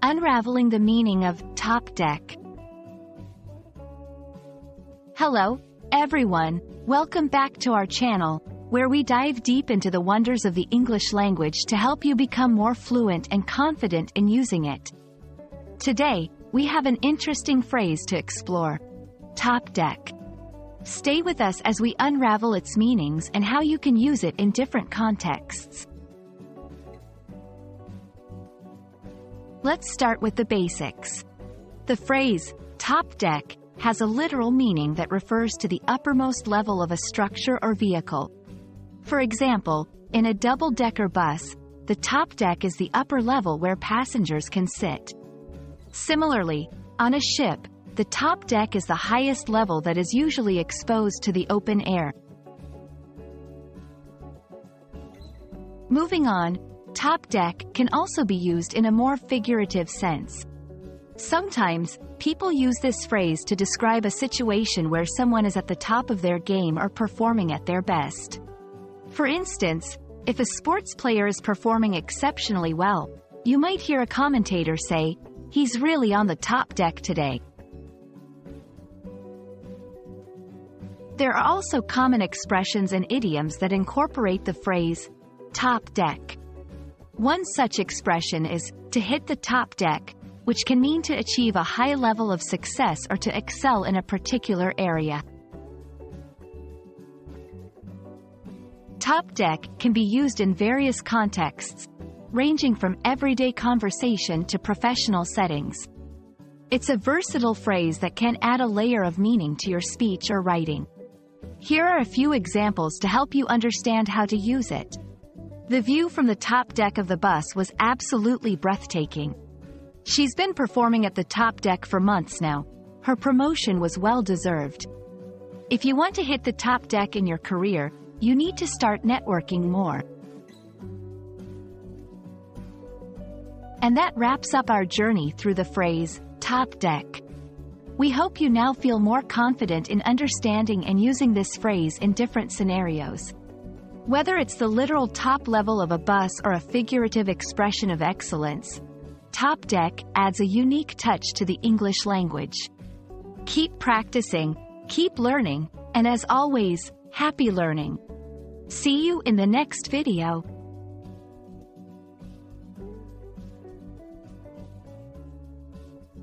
Unraveling the meaning of top deck. Hello, everyone. Welcome back to our channel, where we dive deep into the wonders of the English language to help you become more fluent and confident in using it. Today, we have an interesting phrase to explore: top deck. Stay with us as we unravel its meanings and how you can use it in different contexts. Let's start with the basics. The phrase, top deck, has a literal meaning that refers to the uppermost level of a structure or vehicle. For example, in a double-decker bus, the top deck is the upper level where passengers can sit. Similarly, on a ship, the top deck is the highest level that is usually exposed to the open air. Moving on, top deck can also be used in a more figurative sense. Sometimes, people use this phrase to describe a situation where someone is at the top of their game or performing at their best. For instance, if a sports player is performing exceptionally well, you might hear a commentator say, "He's really on the top deck today." There are also common expressions and idioms that incorporate the phrase, top deck. One such expression is, to hit the top deck, which can mean to achieve a high level of success or to excel in a particular area. Top deck can be used in various contexts, ranging from everyday conversation to professional settings. It's a versatile phrase that can add a layer of meaning to your speech or writing. Here are a few examples to help you understand how to use it. The view from the top deck of the bus was absolutely breathtaking. She's been performing at the top deck for months now. Her promotion was well-deserved. If you want to hit the top deck in your career, you need to start networking more. And that wraps up our journey through the phrase, top deck. We hope you now feel more confident in understanding and using this phrase in different scenarios. Whether it's the literal top level of a bus or a figurative expression of excellence, top deck adds a unique touch to the English language. Keep practicing, keep learning, and as always, happy learning. See you in the next video.